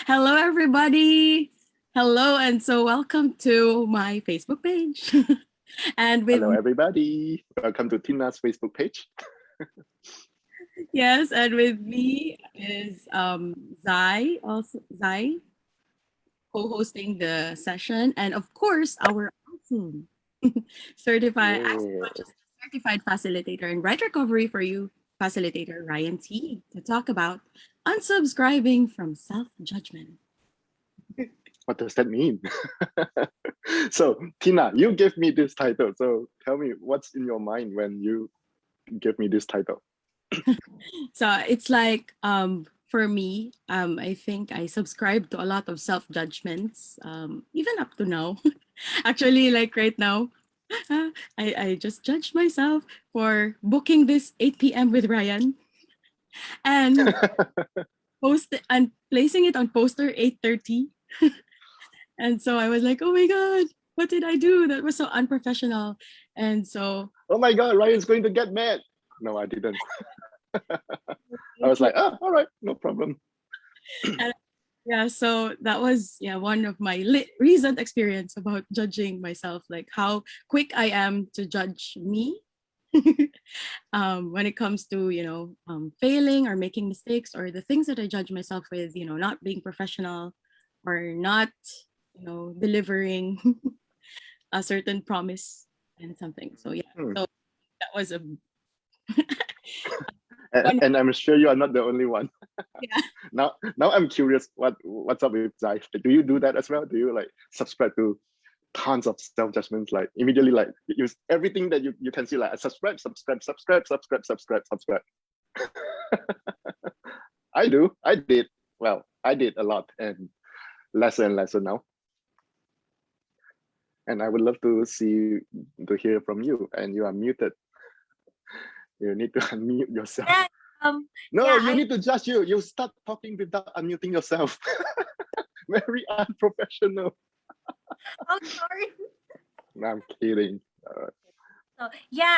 Hello, everybody. Hello, and so welcome to my Facebook page. and with Hello, everybody. Welcome to Tina's Facebook page. yes, and with me is Zai, also Zai, co-hosting the session, and of course our awesome certified Yeah. certified facilitator and right recovery for you, facilitator Ryan T, to talk about unsubscribing from self-judgment. What does that mean? So, Tina, you gave me this title. So, tell me what's in your mind when you give me this title? So it's like for me, I think I subscribe to a lot of self judgments, even up to now. Actually, like right now, I just judge myself for booking this 8 p.m. with Ryan and and placing it on poster 8:30. And so I was like, oh my god, what did I do? That was so unprofessional. And so Oh my God, Ryan's going to get mad. No, I didn't. I was like, oh, all right, no problem. and yeah, so that was one of my recent experience about judging myself, like how quick I am to judge me when it comes to failing or making mistakes or the things that I judge myself with, not being professional or not delivering a certain promise and something. So yeah, Hmm. so that was a And, one. and I'm sure you are not the only one. Yeah. Now I'm curious. What's up with Zai? Do you do that as well? Do you like subscribe to tons of self-judgments, like immediately like use everything that you can see, like subscribe. I did. Well, I did a lot and lesser now. And I would love to hear from you. And you are muted. You need to unmute yourself. Yeah, No, yeah, you need to judge you. You start talking without unmuting yourself. Very unprofessional. oh, sorry. No, I'm kidding. So yeah,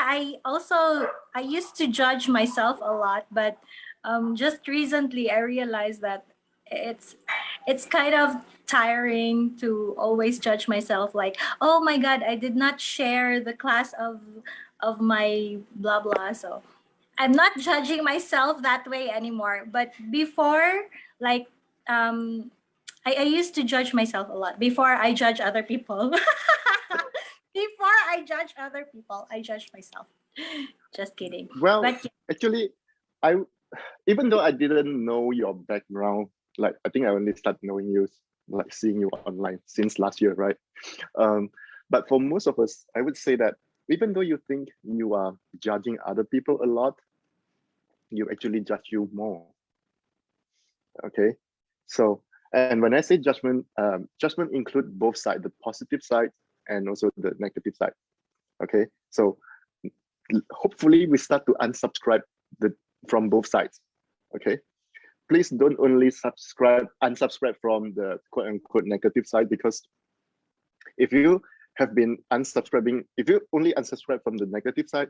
I used to judge myself a lot, but just recently I realized that it's it's kind of tiring to always judge myself. Like, oh my God, I did not share the class of my blah blah. So I'm not judging myself that way anymore. But before, like, um, I used to judge myself a lot before I judge other people. Before I judge other people, I judge myself. Just kidding. Well, But actually, I even though I didn't know your background, like I think I only started knowing you, like seeing you online since last year, right? Um, but for most of us, I would say that even though you think you are judging other people a lot, you actually judge you more. Okay, so and when I say judgment, judgment include both sides, the positive side and also the negative side. Okay, so hopefully we start to unsubscribe the from both sides. Okay, please don't only unsubscribe from the quote unquote negative side, because if you have been unsubscribing, if you only unsubscribe from the negative side,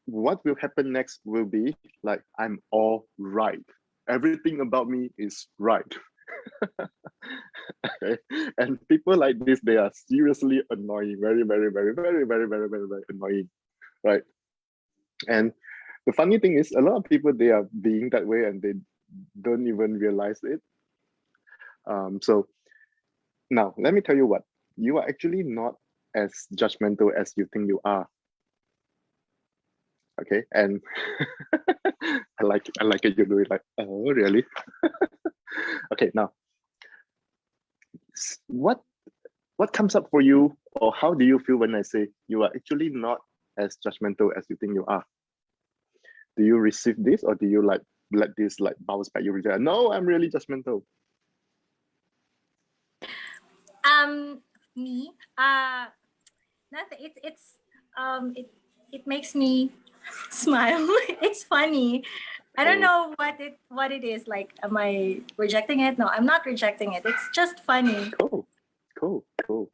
what will happen next will be like, I'm all right. Everything about me is right. Okay? And people like this, they are seriously annoying, very annoying, right? And the funny thing is, a lot of people, they are being that way and they don't even realize it. So now let me tell you what, you are actually not as judgmental as you think you are. Okay, and I like it. You do it like, oh really? Okay, now what comes up for you, or how do you feel when I say you are actually not as judgmental as you think you are? Do you receive this, or do you like let this like bounce back? You reject, no, I'm really judgmental. um, me, nothing. It makes me smile. It's funny. I don't Oh, know what it is. Like, am I rejecting it? No, I'm not rejecting it. It's just funny. cool.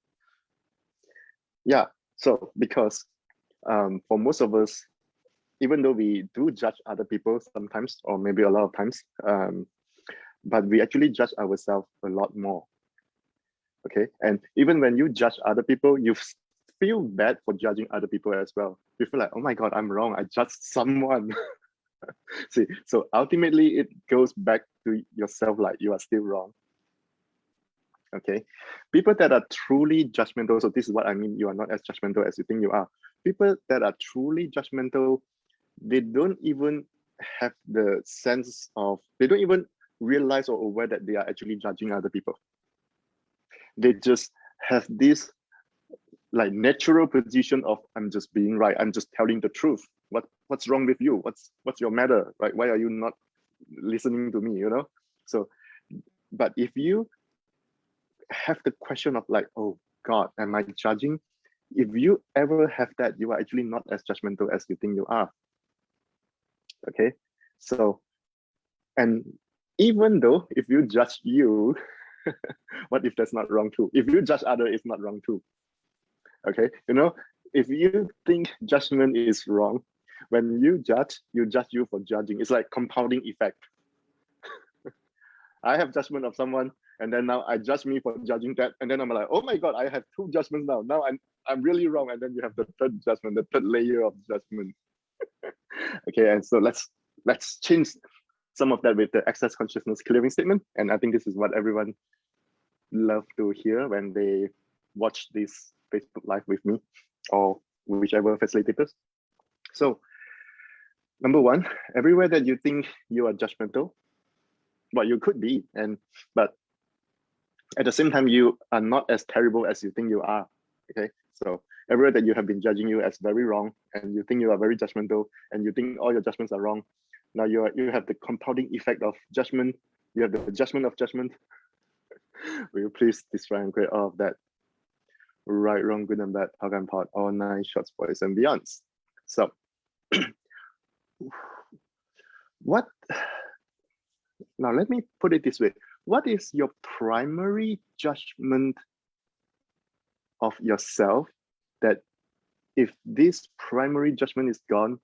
Yeah, so because for most of us, even though we do judge other people sometimes, or maybe a lot of times, but we actually judge ourselves a lot more. Okay, and even when you judge other people, you feel bad for judging other people as well. You feel like, oh my God, I'm wrong. I judged someone. See, so ultimately it goes back to yourself, like you are still wrong. Okay, people that are truly judgmental, so this is what I mean, you are not as judgmental as you think you are. People that are truly judgmental, they don't even have the sense of, they don't even realize or aware that they are actually judging other people. They just have this like natural position of, I'm just being right, I'm just telling the truth. What's wrong with you? What's your matter, right? Why are you not listening to me, you know? So, but if you have the question of like, oh God, am I judging? If you ever have that, you are actually not as judgmental as you think you are. Okay, so, and even though if you judge you, what if that's not wrong too? If you judge other, it's not wrong too. Okay, you know, if you think judgment is wrong, when you judge you for judging. It's like compounding effect. I have judgment of someone, and then now I judge me for judging that, and then I'm like, oh my God, I have two judgments now. Now I'm really wrong, and then you have the third judgment, the third layer of judgment. Okay, and so let's change some of that with the access consciousness clearing statement, and I think this is what everyone love to hear when they watch this Facebook Live with me or whichever facilitators. So, number one, everywhere that you think you are judgmental, well, you could be, but at the same time, you are not as terrible as you think you are. Okay, so everywhere that you have been judging you as very wrong, and you think you are very judgmental, and you think all your judgments are wrong, now you have the compounding effect of judgment. You have the judgment of judgment. Will you please destroy and create all of that? Right, wrong, good and bad, hug and pot, all 9 shorts, boys and beyonds. So, what? Now let me put it this way: what is your primary judgment of yourself? That if this primary judgment is gone,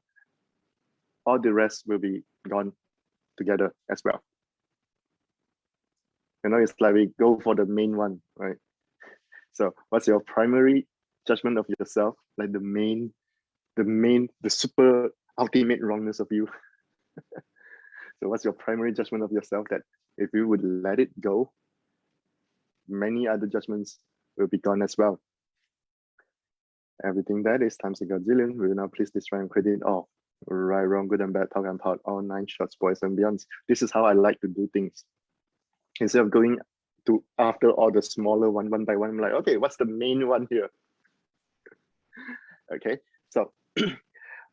all the rest will be gone together as well. You know, it's like we go for the main one, right? So what's your primary judgment of yourself? Like the super ultimate wrongness of you. So what's your primary judgment of yourself that if you would let it go, many other judgments will be gone as well. Everything that is times a godzillion, we will now please destroy and create it all. Right, wrong, good and bad, talk and pot, all 9 shorts, boys and beyonds. This is how I like to do things. Instead of going to after all the smaller one by one, I'm like, okay, what's the main one here? Okay, so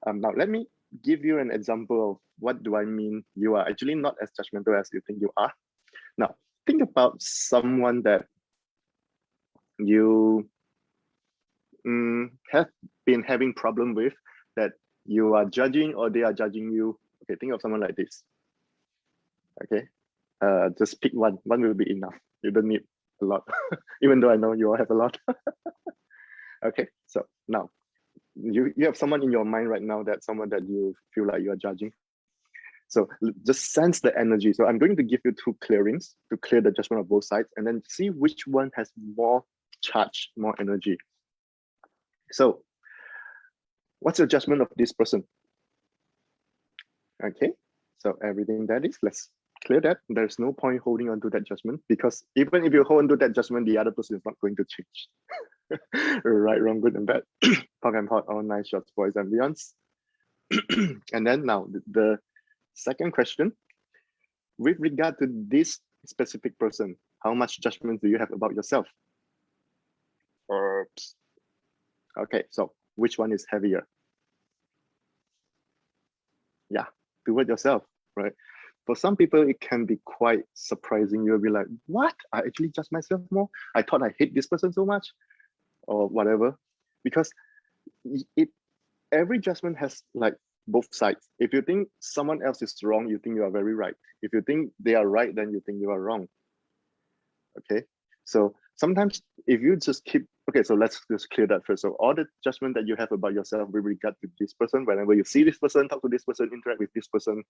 now let me give you an example of what do I mean you are actually not as judgmental as you think you are. Now, think about someone that you have been having problem with, that you are judging or they are judging you. Okay, think of someone like this. Okay, just pick one. One will be enough. You don't need a lot, even though I know you all have a lot. Okay, so now you have someone in your mind right now, that someone that you feel like you are judging. So just sense the energy. So I'm going to give you 2 clearings to clear the judgment of both sides, and then see which one has more charge, more energy. So what's your judgment of this person? Okay, so everything that is, let's clear that. There's no point holding on to that judgment, because even if you hold on to that judgment, the other person is not going to change. Right, wrong, good and bad, talk and pot, all 9 shorts, boys and beyonds. And then now the second question, with regard to this specific person, how much judgment do you have about yourself? Oops. Okay, so which one is heavier? Yeah, toward yourself, right? For some people, it can be quite surprising. You'll be like, what? I actually judge myself more? I thought I hate this person so much, or whatever. Because every judgment has like both sides. If you think someone else is wrong, you think you are very right. If you think they are right, then you think you are wrong. Okay, so sometimes if you just keep, okay, so let's just clear that first. So all the judgment that you have about yourself with regard to this person, whenever you see this person, talk to this person, interact with this person,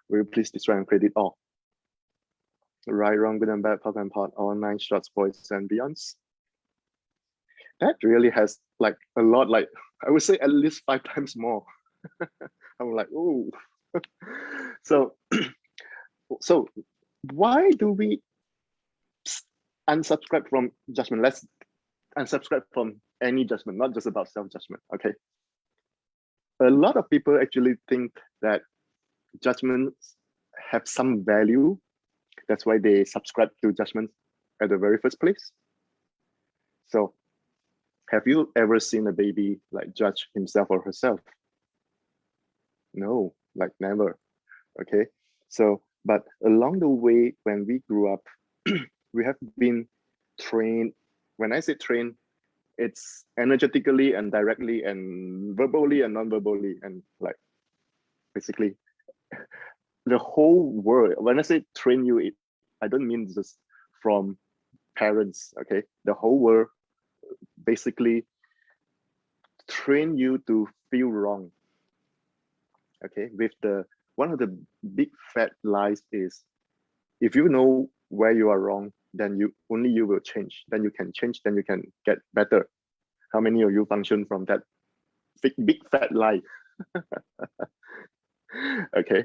will you please destroy and create it all? Right, wrong, good and bad, pop and pot, all nine shorts, boys and beyonds. That really has like a lot, like I would say at least 5 times more. I'm like, oh. So, so why do we unsubscribe from judgment? Let's unsubscribe from any judgment, not just about self-judgment. Okay. A lot of people actually think that judgments have some value. That's why they subscribe to judgments at the very first place. So have you ever seen a baby like judge himself or herself? No, like never. Okay. So, but along the way, when we grew up, we have been trained. When I say trained, it's energetically and directly and verbally and non-verbally, and like basically the whole world. When I say train you, I don't mean just from parents. Okay, the whole world basically train you to feel wrong. Okay, with the one of the big fat lies is, if you know where you are wrong, then you will change. Then you can change. Then you can get better. How many of you function from that big fat lie? Okay,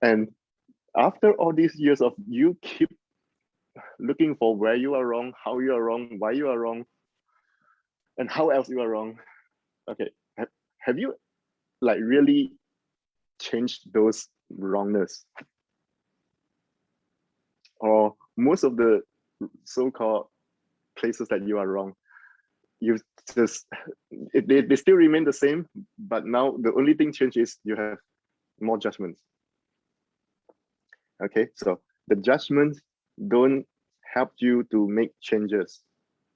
and after all these years of you keep looking for where you are wrong, how you are wrong, why you are wrong, and how else you are wrong. Okay, have you like really changed those wrongness? Or most of the so-called places that you are wrong, you just they still remain the same, but now the only thing changed is you have more judgments. Okay, so the judgments don't help you to make changes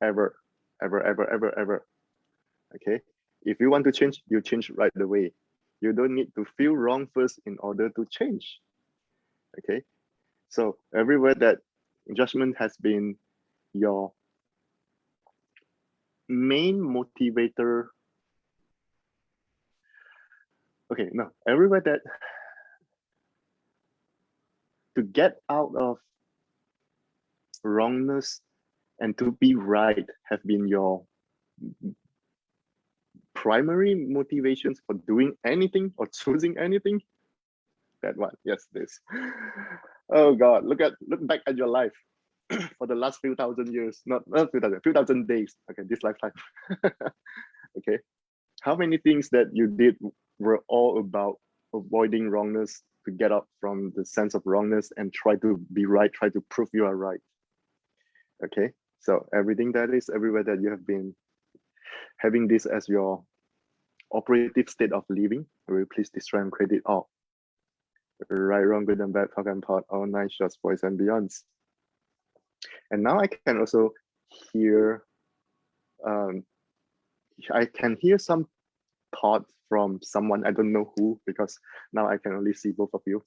ever, ever, ever, ever, ever. Okay, if you want to change, you change right away. You don't need to feel wrong first in order to change. Okay, so everywhere that judgment has been your main motivator. Okay, no, everywhere that to get out of wrongness and to be right have been your primary motivations for doing anything or choosing anything. That one, yes, this. Oh God, look back at your life for the last few thousand years, not few thousand days. Okay, this lifetime. Okay, how many things that you did were all about avoiding wrongness, to get up from the sense of wrongness and try to be right, try to prove you are right. Okay, so everything that is everywhere that you have been having this as your operative state of living, will you please destroy and credit all? Right, wrong, good and bad, talk and pot, all nine shorts, boys and beyonds. And now I can also hear, I can hear some thoughts from someone, I don't know who, because now I can only see both of you.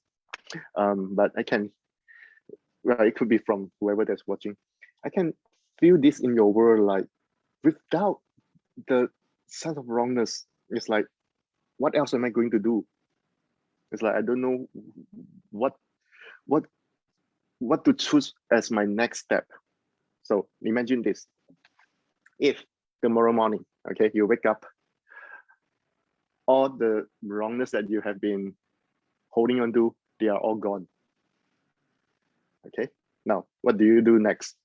But I can, well, it could be from whoever that's watching. I can feel this in your world, like without the sense of wrongness, it's like, what else am I going to do? It's like I don't know what to choose as my next step. So imagine this: if tomorrow morning, okay, you wake up, all the wrongness that you have been holding on to, they are all gone. Okay, now what do you do next?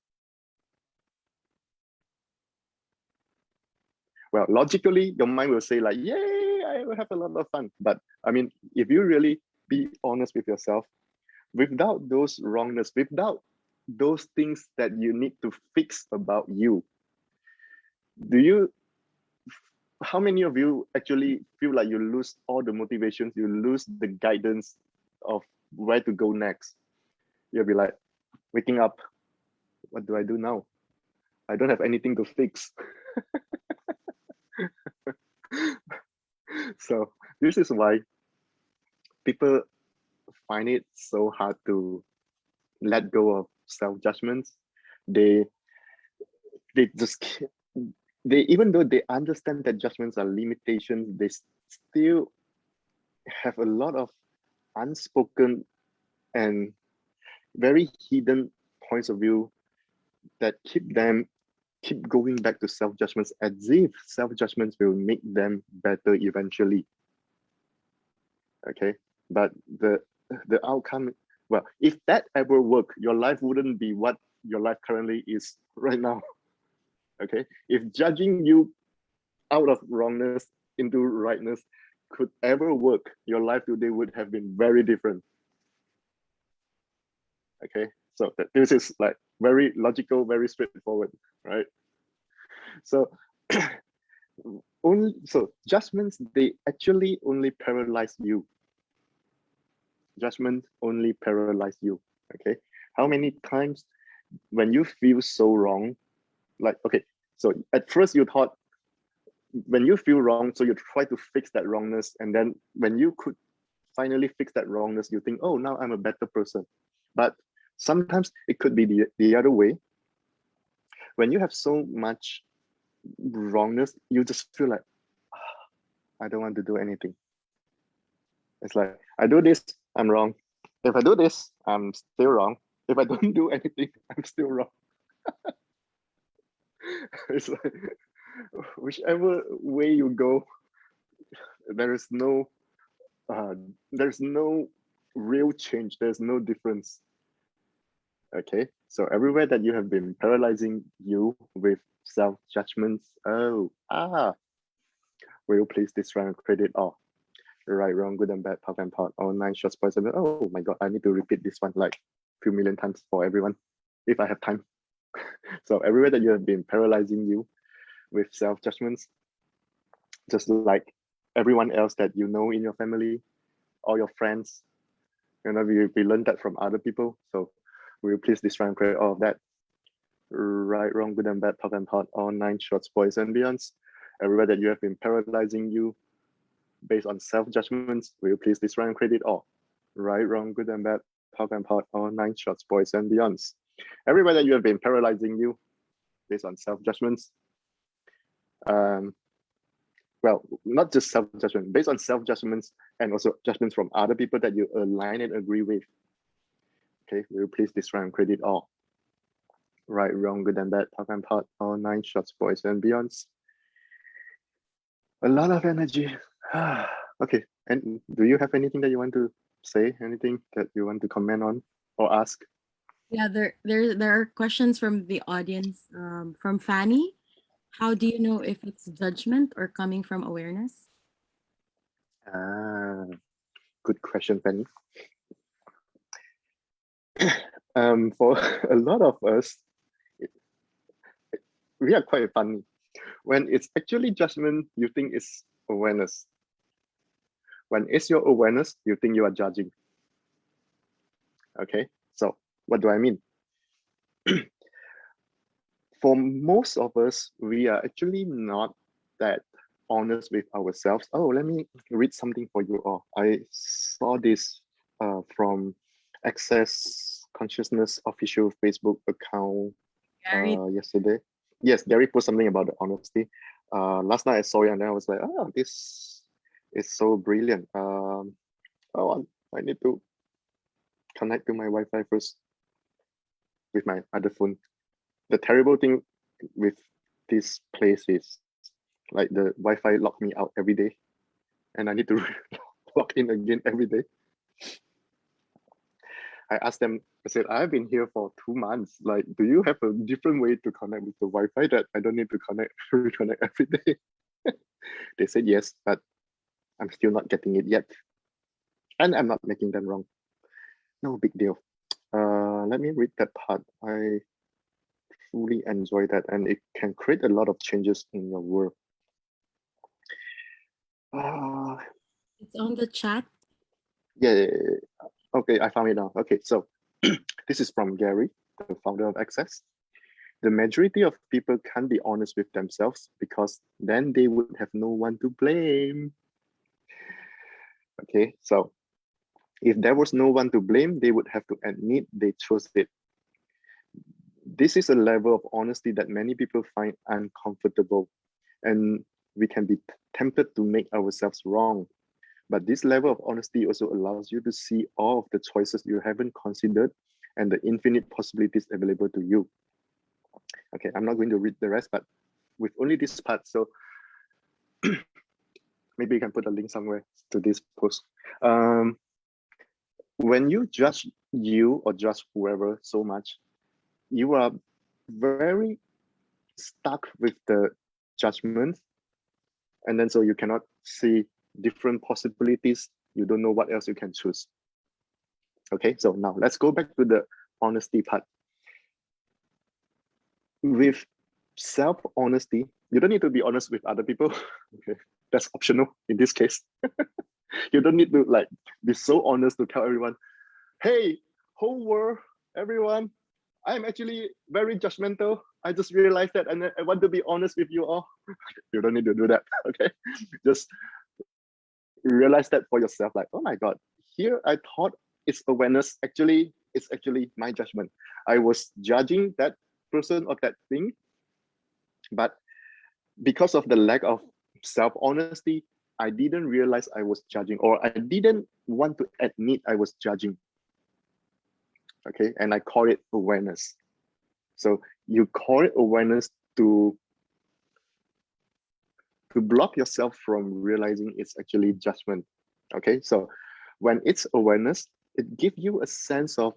Well, logically, your mind will say like, yay, I will have a lot of fun. But I mean, if you really be honest with yourself, without those wrongness, without those things that you need to fix about you, how many of you actually feel like you lose all the motivations, you lose the guidance of where to go next? You'll be like, waking up, what do I do now? I don't have anything to fix. So this is why people find it so hard to let go of self-judgments. They just, they, even though they understand that judgments are limitations, they still have a lot of unspoken and very hidden points of view that keep going back to self-judgments as if self-judgments will make them better eventually. Okay, but the outcome, well, if that ever worked, your life wouldn't be what your life currently is right now. Okay, if judging you out of wrongness into rightness could ever work, your life today would have been very different. Okay, so this is like very logical, very straightforward, right? So judgments, they actually only paralyze you. Judgment only paralyze you. Okay, how many times when you feel so wrong, like, okay, so at first you thought, when you feel wrong, so you try to fix that wrongness, and then when you could finally fix that wrongness, you think, oh, now I'm a better person. But sometimes it could be the other way. When you have so much wrongness, you just feel like, I don't want to do anything. It's like, I do this, I'm wrong. If I do this, I'm still wrong. If I don't do anything, I'm still wrong. It's like, whichever way you go, there's no real change. There's no difference. Okay, so everywhere that you have been paralyzing you with self-judgments, will you please this round credit all? Right, wrong, good and bad, top and pot, all 9 shots, points. Oh my god, I need to repeat this one like a few million times for everyone if I have time. So everywhere that you have been paralyzing you with self-judgments, just like everyone else that you know in your family, all your friends, we learned that from other people. So will you please this round credit all of that? Right, wrong, good and bad, top and pot, all 9 shorts, boys and beyonds. Everywhere that you have been paralyzing you based on self-judgments, will you please this round credit all? Right, wrong, good and bad, top and pot, all 9 shorts, boys and beyonds. Everywhere that you have been paralyzing you based on self-judgments, well, not just self-judgment, based on self-judgments and also judgments from other people that you align and agree with. Okay, will you please this round credit all? Right, wrong, good and bad, top and pot, all 9 shots, boys and beyonds. A lot of energy. Okay, and do you have anything that you want to say? Anything that you want to comment on or ask? Yeah, there are questions from the audience. From Fanny, how do you know if it's judgment or coming from awareness? Good question, Penny. For a lot of us, we are quite funny. When it's actually judgment, you think it's awareness. When it's your awareness, you think you are judging. Okay, so what do I mean? For most of us, we are actually not that honest with ourselves. Oh, let me read something for you all. I saw this from Access Consciousness official Facebook account Gary, yesterday. Yes, Gary put something about the honesty. Last night I saw it and then I was like, oh, this is so brilliant. I need to connect to my Wi-Fi first with my other phone. The terrible thing with this place is like the Wi-Fi lock me out every day and I need to log in again every day. I asked them, I said, I've been here for 2 months. Like, do you have a different way to connect with the Wi-Fi that I don't need to reconnect every day? They said yes, but I'm still not getting it yet. And I'm not making them wrong. No big deal. Let me read that part. I truly enjoy that and it can create a lot of changes in your world. it's on the chat. Yeah. Okay, I found it now. Okay, so this is from Gary, the founder of Access. The majority of people can't be honest with themselves because then they would have no one to blame. Okay, so if there was no one to blame, they would have to admit they chose it. This is a level of honesty that many people find uncomfortable, and we can be tempted to make ourselves wrong. But this level of honesty also allows you to see all of the choices you haven't considered and the infinite possibilities available to you. Okay, I'm not going to read the rest, but with only this part, so maybe you can put a link somewhere to this post. When you judge you or judge whoever so much, you are very stuck with the judgment, and then so you cannot see different possibilities. You don't know what else you can choose. Okay, so now let's go back to the honesty part. With self-honesty, you don't need to be honest with other people. Okay, that's optional in this case. You don't need to like be so honest to tell everyone, hey, whole world, everyone, I'm actually very judgmental. I just realized that, and I want to be honest with you all. You don't need to do that. Okay, just realize that for yourself. Like, oh my God, here I thought it's awareness. Actually, it's actually my judgment. I was judging that person or that thing, but because of the lack of self-honesty, I didn't realize I was judging, or I didn't want to admit I was judging. Okay, and I call it awareness. So you call it awareness to block yourself from realizing it's actually judgment. Okay, so when it's awareness, it gives you a sense of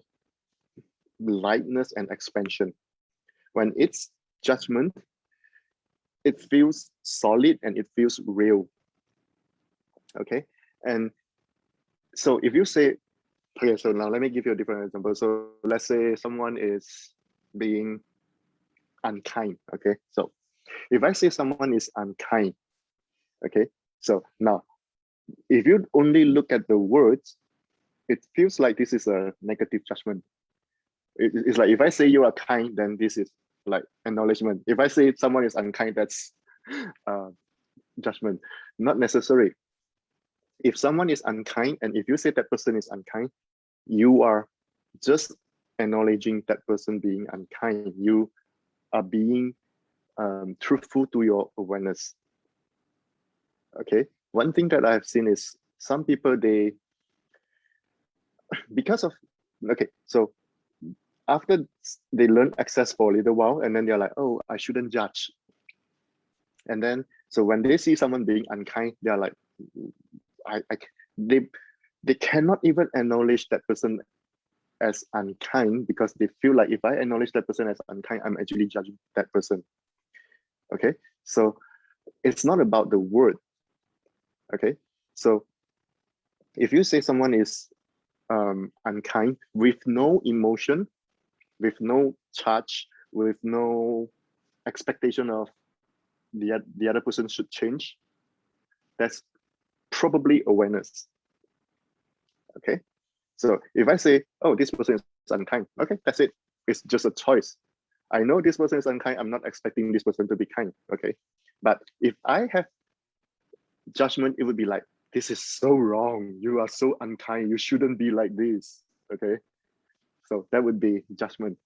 lightness and expansion. When it's judgment, it feels solid and it feels real. Okay, and so if you say, okay, so now let me give you a different example. So let's say someone is being unkind. Okay, so if I say someone is unkind, okay, so now if you only look at the words, it feels like this is a negative judgment. It's like if I say you are kind, then this is like acknowledgement. If I say someone is unkind, that's judgment. Not necessary. If someone is unkind, and if you say that person is unkind, you are just acknowledging that person being unkind. You are being truthful to your awareness. Okay. One thing that I've seen is some people, they, because of, okay, so after they learn access for a little while, and then they're like, oh, I shouldn't judge. And then, so when they see someone being unkind, they're like, they cannot even acknowledge that person as unkind, because they feel like if I acknowledge that person as unkind, I'm actually judging that person. Okay, so it's not about the word. Okay, so if you say someone is unkind with no emotion, with no charge, with no expectation of the other person should change, that's probably awareness. Okay, so if I say, oh, this person is unkind, okay, that's it. It's just a choice. I know this person is unkind. I'm not expecting this person to be kind. Okay, but if I have judgment, it would be like, this is so wrong. You are so unkind. You shouldn't be like this. Okay, so that would be judgment.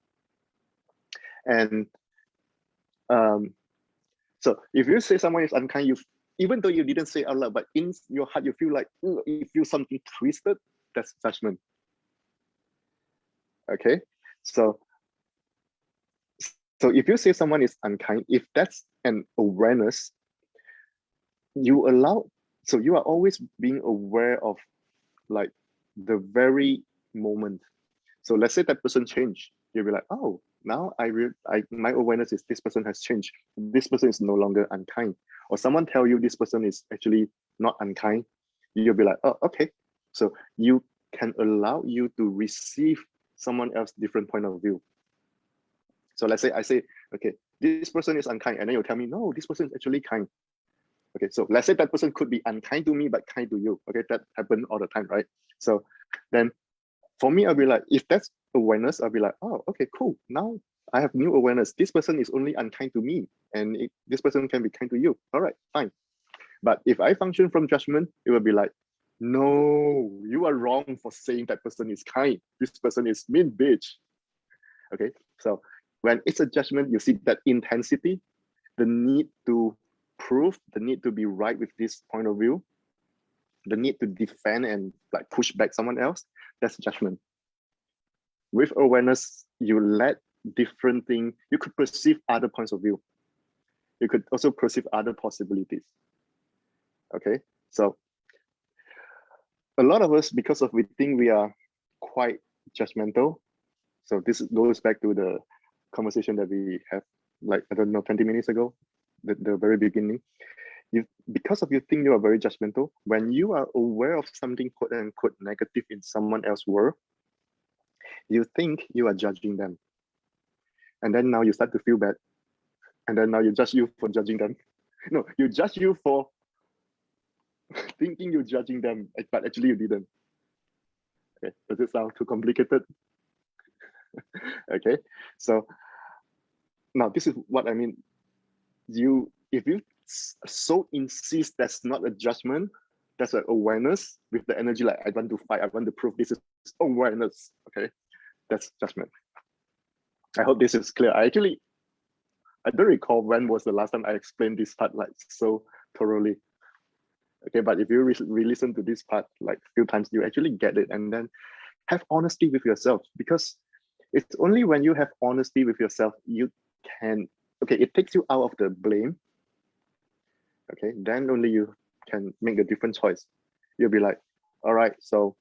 And so if you say someone is unkind, you, even though you didn't say out loud, but in your heart you feel like you feel something twisted, that's judgment. Okay, so if you say someone is unkind, if that's an awareness, you allow, so you are always being aware of like the very moment. So let's say that person changed, you'll be like, oh, now my awareness is this person has changed. This person is no longer unkind. Or someone tell you this person is actually not unkind, you'll be like, oh, okay. So you can allow you to receive someone else's different point of view. So let's say I say, okay, this person is unkind, and then you tell me, no, this person is actually kind. Okay, so let's say that person could be unkind to me but kind to you. Okay, that happens all the time, right? So then for me, I'll be like, if that's awareness, I'll be like, oh, okay, cool. Now I have new awareness. This person is only unkind to me, and this person can be kind to you. All right, fine. But if I function from judgment, it will be like, no, you are wrong for saying that person is kind. This person is mean bitch. Okay, so when it's a judgment, you see that intensity, the need to prove, the need to be right with this point of view, the need to defend and like push back someone else, that's judgment. with awareness, you let different things, you could perceive other points of view. You could also perceive other possibilities. Okay, so a lot of us, because of we think we are quite judgmental. So this goes back to the conversation that we have, like, I don't know, 20 minutes ago, the very beginning. Because of you think you are very judgmental, when you are aware of something quote unquote negative in someone else's world, you think you are judging them. And then now you start to feel bad. And then now you judge you for judging them. No, you judge you for thinking you're judging them, but actually you didn't. Okay, does it sound too complicated? Okay, so now this is what I mean. If you so insist that's not a judgment, that's an awareness with the energy, like I want to fight, I want to prove, this is awareness. Okay, that's judgment. I hope this is clear. I don't recall when was the last time I explained this part like so thoroughly. Okay, but if you re-listen to this part like a few times, you actually get it. And then have honesty with yourself, because it's only when you have honesty with yourself, you can, okay, it takes you out of the blame. Okay, then only you can make a different choice. You'll be like, all right, so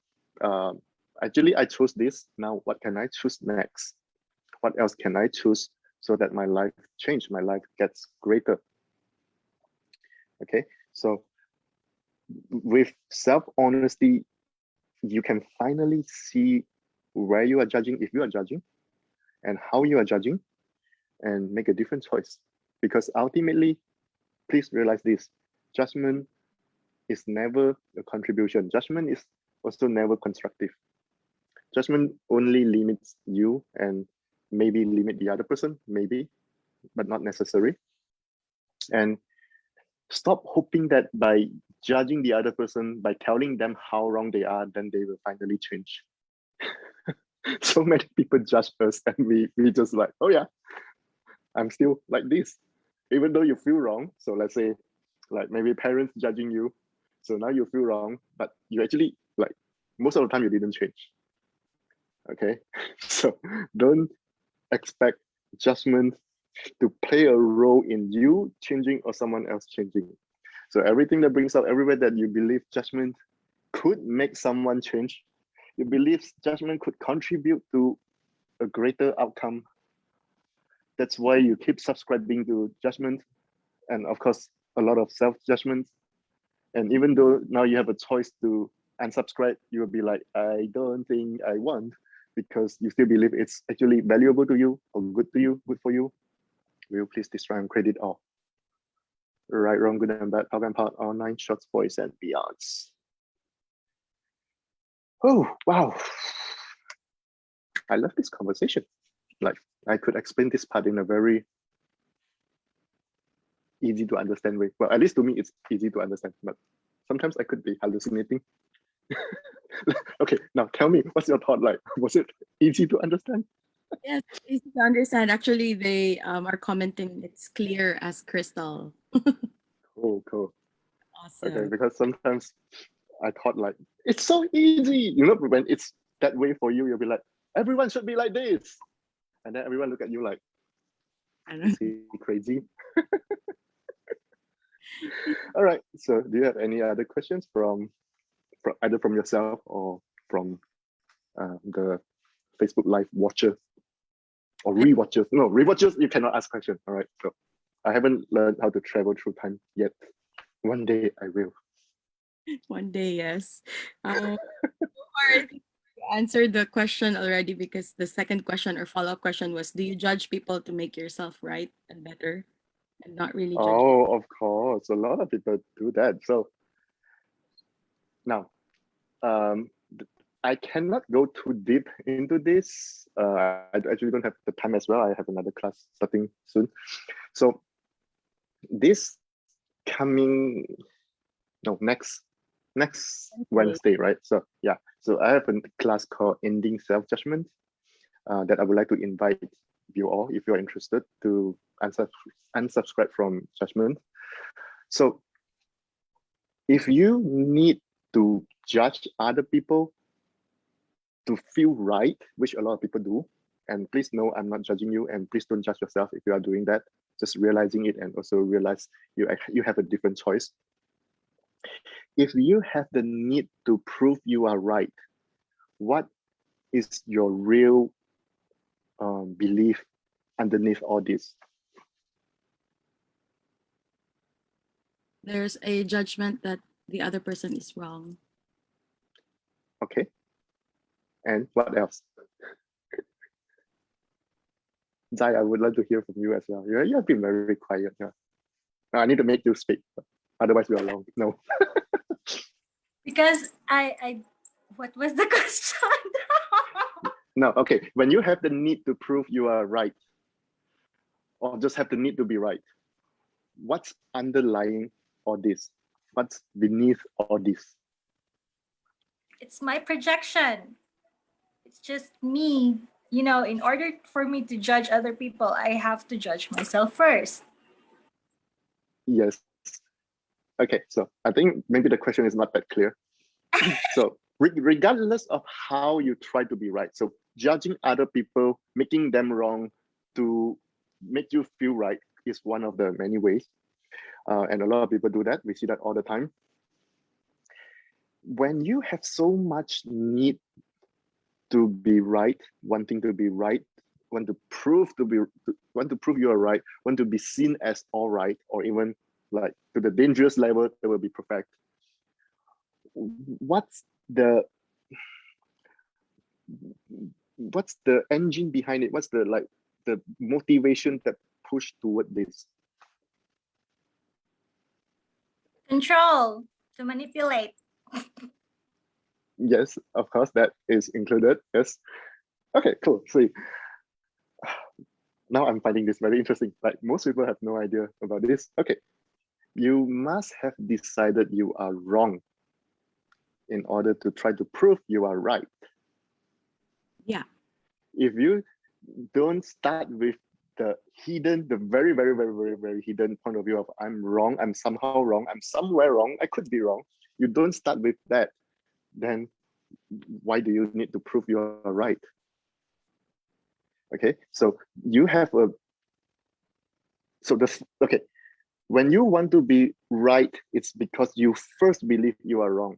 actually I chose this. Now what can I choose next? What else can I choose so that my life change, my life gets greater? Okay, so with self-honesty, you can finally see where you are judging, if you are judging, and how you are judging, and make a different choice. Because ultimately, please realize this, judgment is never a contribution. Judgment is also never constructive. Judgment only limits you and maybe limit the other person, maybe, but not necessary. And stop hoping that by judging the other person, by telling them how wrong they are, then they will finally change. So many people judge us and we just like, oh yeah, I'm still like this, even though you feel wrong. So let's say like maybe parents judging you, so now you feel wrong, but you actually, like, most of the time you didn't change. Okay, so don't expect judgment to play a role in you changing or someone else changing. So everything that brings up everywhere that you believe judgment could make someone change, you believe judgment could contribute to a greater outcome. That's why you keep subscribing to judgment, and of course a lot of self-judgment. And even though now you have a choice to unsubscribe, you will be like, I don't think I want, because you still believe it's actually valuable to you or good to you, good for you. Will you please destroy and credit all? Right, wrong, good and bad, power and part, online, shorts, boys, and beyonds. Oh, wow. I love this conversation. Like, I could explain this part in a very easy to understand way. Well, at least to me, it's easy to understand, but sometimes I could be hallucinating. Okay, now tell me, what's your thought like? Was it easy to understand? Yes, easy to understand. Actually, they are commenting it's clear as crystal. Cool, cool. Okay, Awesome. because sometimes I thought like, it's so easy. You know, when it's that way for you, you'll be like, everyone should be like this. And then everyone look at you like, I is don't he crazy? All right, so do you have any other questions from either from yourself or from the Facebook Live watcher or rewatchers? No, rewatchers, you cannot ask questions. All right, so I haven't learned how to travel through time yet. One day I will. One day, yes. So far, I think you answered the question already, because the second question or follow-up question was, do you judge people to make yourself right and better, and not really judge? Oh, of course, a lot of people do that. So now, I cannot go too deep into this. I actually don't have the time as well. I have another class starting soon. So this coming, no, next Okay. Wednesday, right? So yeah, so I have a class called Ending Self-Judgment that I would like to invite you all, if you're interested, to unsubscribe from judgment. So if you need to judge other people, to feel right, which a lot of people do. And please know I'm not judging you, and please don't judge yourself if you are doing that. Just realizing it, and also realize you have a different choice. If you have the need to prove you are right, what is your real belief underneath all this? There's a judgment that the other person is wrong. Okay. And what else? Zai, I would love to hear from you as well. You have been very quiet. Yeah. I need to make you speak. Otherwise, we are long. No. Because I what was the question? No. Okay. When you have the need to prove you are right, or just have the need to be right, what's underlying all this? What's beneath all this? It's my projection. It's just me. You know, in order for me to judge other people, I have to judge myself first. Yes. Okay. So I think maybe the question is not that clear. So regardless of how you try to be right, so judging other people, making them wrong to make you feel right is one of the many ways. And a lot of people do that. We see that all the time. When you have so much need to be right, wanting to be right, want to prove you are right, want to be seen as all right, or even like to the dangerous level that will be perfect. What's the engine behind it? What's the motivation that push toward this? Control, to manipulate. Yes, of course, that is included. Yes. Okay, cool. So now I'm finding this very interesting. Like most people have no idea about this. Okay. You must have decided you are wrong in order to try to prove you are right. Yeah. If you don't start with the very, very, very, very, very hidden point of view of I'm wrong, I'm somehow wrong, I'm somewhere wrong, I could be wrong. You don't start with that, then why do you need to prove you are right? Okay, so you have okay, when you want to be right, it's because you first believe you are wrong.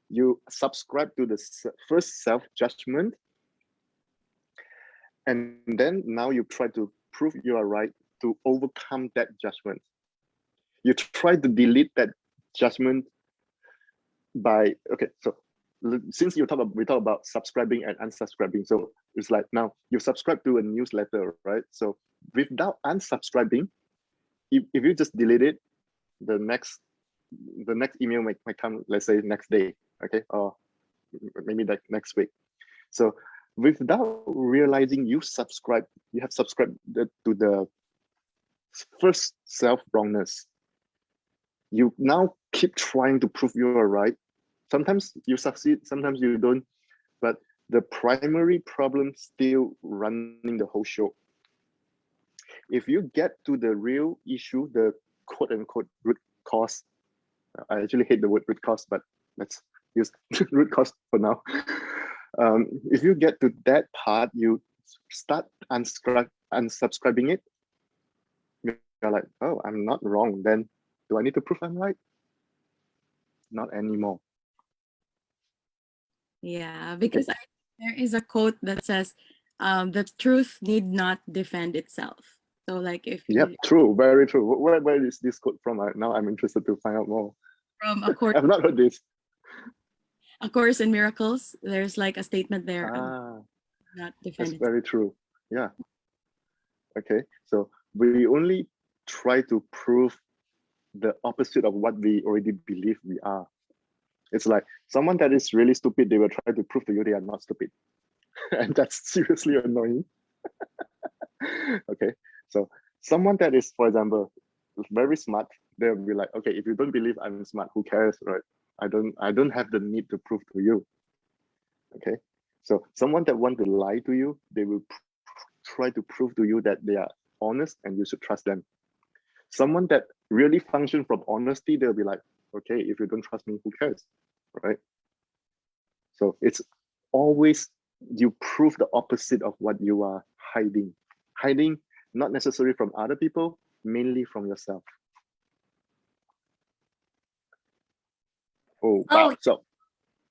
You subscribe to the first self-judgment, and then now you try to prove you are right to overcome that judgment. You try to delete that judgment by, okay, so since we talk about subscribing and unsubscribing, so it's like now you subscribe to a newsletter, right? So without unsubscribing, if you just delete it, the next email might come, let's say next day, okay, or maybe like next week. So without realizing you have subscribed to the first self-wrongness, you now keep trying to prove you are right. Sometimes you succeed, sometimes you don't, but the primary problem still running the whole show. If you get to the real issue, the quote-unquote root cause, I actually hate the word root cause, but let's use root cause for now. If you get to that part, you start unsubscribing it. You're like, oh, I'm not wrong. Then do I need to prove I'm right? Not anymore. Yeah, because there is a quote that says, "The truth need not defend itself." So, like, if Yep, you true, very true. Where is this quote from? Now I'm interested to find out more. from I've not heard this. A Course in Miracles, there's like a statement there, Ah, not that's defend itself. very true. Yeah. Okay, so we only try to prove the opposite of what we already believe we are. It's like someone that is really stupid, they will try to prove to you they are not stupid. And that's seriously annoying. Okay, so someone that is, for example, very smart, they'll be like, okay, if you don't believe I'm smart, who cares, right? I don't have the need to prove to you. Okay, so someone that want to lie to you, they will try to prove to you that they are honest and you should trust them. Someone that really function from honesty, they'll be like, okay, if you don't trust me, who cares, right? So it's always you prove the opposite of what you are hiding. Hiding not necessarily from other people, mainly from yourself. Oh wow! Oh, So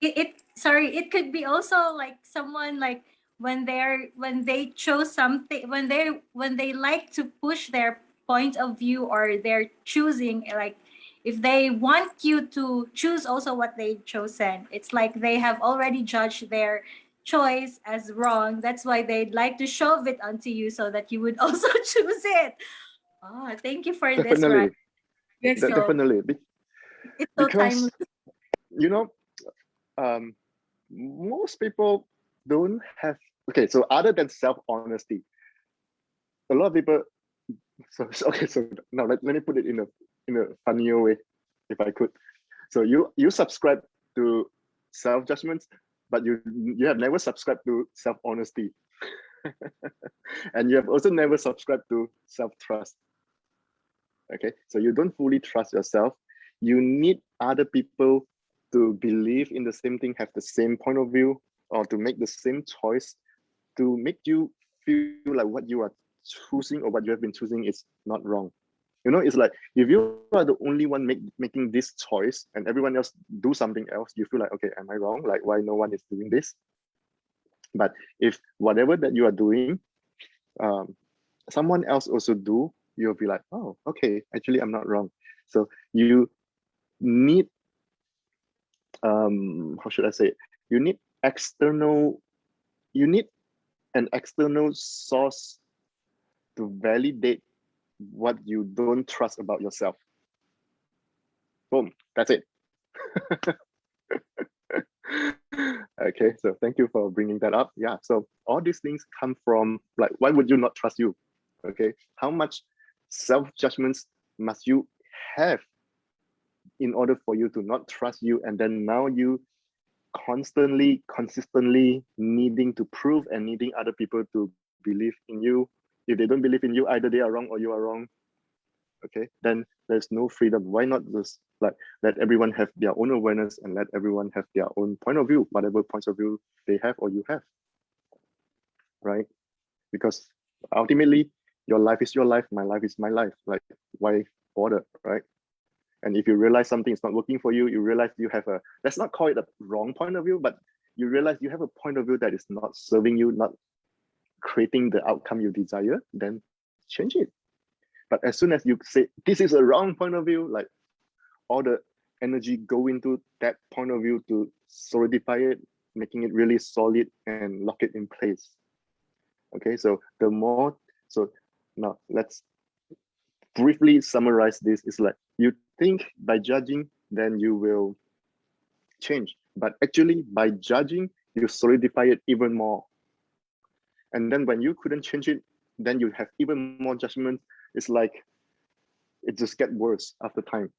it could be also like someone like when they chose something, when they like to push their point of view, or they're choosing, like if they want you to choose also what they've chosen, it's like they have already judged their choice as wrong. That's why they'd like to shove it onto you so that you would also choose it. Oh, thank you for this, Ryan. definitely, Yes. So definitely, it's so timely. because you know, um, most people don't have. Okay, so other than self honesty, a lot of people. So okay, so now let me put it in a funnier way, if I could. So you subscribe to self judgments, but you have never subscribed to self honesty, and you have also never subscribed to self trust. Okay, so you don't fully trust yourself. You need other people to believe in the same thing, have the same point of view, or to make the same choice to make you feel like what you are choosing or what you have been choosing is not wrong. It's like if you are the only one making this choice and everyone else do something else, you feel like, okay, am I wrong? Like, why no one is doing this? But if whatever that you are doing, um, someone else also do, you'll be like, oh, okay, actually, I'm not wrong. So you need, how should I say it? You need you need an external source to validate what you don't trust about yourself. Boom, that's it. Okay, so thank you for bringing that up. Yeah, so all these things come from, like, why would you not trust you? Okay, how much self-judgments must you have in order for you to not trust you, and then now you constantly consistently needing to prove and needing other people to believe in you. If they don't believe in you, either they are wrong or you are wrong. Okay, then there's no freedom. Why not just like let everyone have their own awareness and let everyone have their own point of view, whatever points of view they have or you have, right? Because ultimately your life is your life, my life is my life. Like, why bother, right? And if you realize something is not working for you, you realize you have a, let's not call it a wrong point of view, but you realize you have a point of view that is not serving you, not creating the outcome you desire, then change it. But as soon as you say this is a wrong point of view, like all the energy go into that point of view to solidify it, making it really solid and lock it in place. Okay, so so now let's briefly summarize this. It's like you think by judging, then you will change. But actually, by judging, you solidify it even more. And then when you couldn't change it, then you have even more judgment. It's like it just gets worse after time.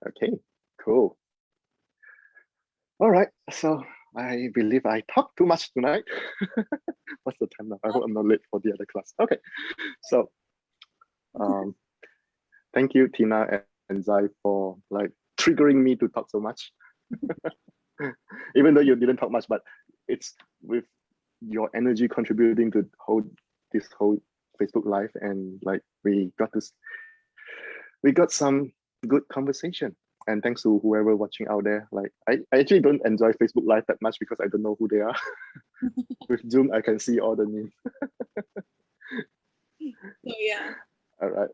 Okay, cool. All right, so I believe I talked too much tonight. What's the time now? I hope I'm not late for the other class. Okay, so thank you, Tina and Zai, for like triggering me to talk so much. Even though you didn't talk much, but it's with your energy contributing to this whole Facebook Live, and like we got some good conversation. And thanks to whoever watching out there. Like I actually don't enjoy Facebook Live that much because I don't know who they are. With Zoom, I can see all the names. So yeah. All right.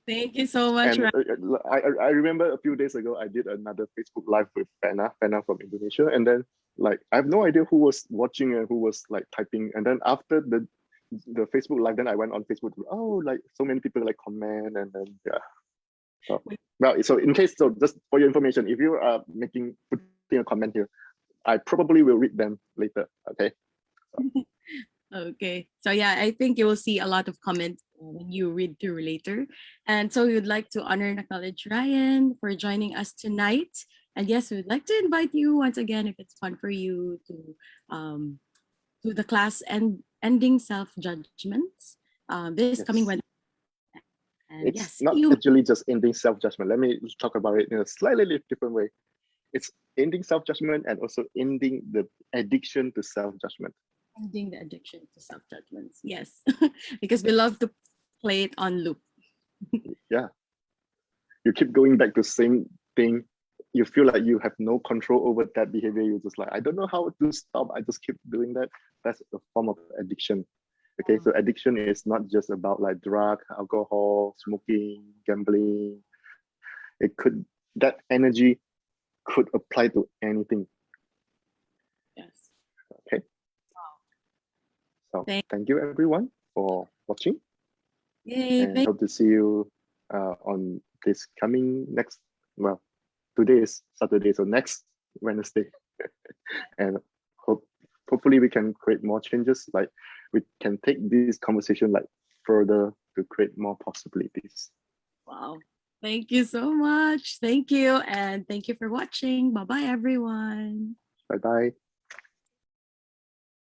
Thank you so much, And Ryan. I remember a few days ago, I did another Facebook Live with Fena from Indonesia. And then like, I have no idea who was watching and who was like typing. And then after the Facebook Live, then I went on Facebook. Oh, like so many people like comment, and then yeah. So, well, so in case, so just for your information, if you are putting a comment here, I probably will read them later. Okay. So, Okay. So yeah, I think you will see a lot of comments when you read through later. And so we would like to honor and acknowledge Ryan for joining us tonight. And yes, we would like to invite you once again, if it's fun for you, to the class and ending self judgments this coming yes. Wednesday. And It's yes, see not you. actually just ending self-judgment. Let me talk about it in a slightly different way. It's ending self-judgment and also ending the addiction to self-judgment. Ending the addiction to self judgments. Yes, because we love to play it on loop. Yeah. You keep going back to the same thing. You feel like you have no control over that behavior. You're just like, I don't know how to stop. I just keep doing that. That's a form of addiction. Okay, so addiction is not just about like drug, alcohol, smoking, gambling. It could, that energy could apply to anything. Yes. Okay. So Thank- thank you everyone for watching, Yay! and hope to see you on this coming next, well, today is Saturday, so next Wednesday. And hopefully we can create more changes. Like we can take this conversation like further to create more possibilities. Wow. Thank you so much. Thank you. And thank you for watching. Bye bye, everyone. Bye bye.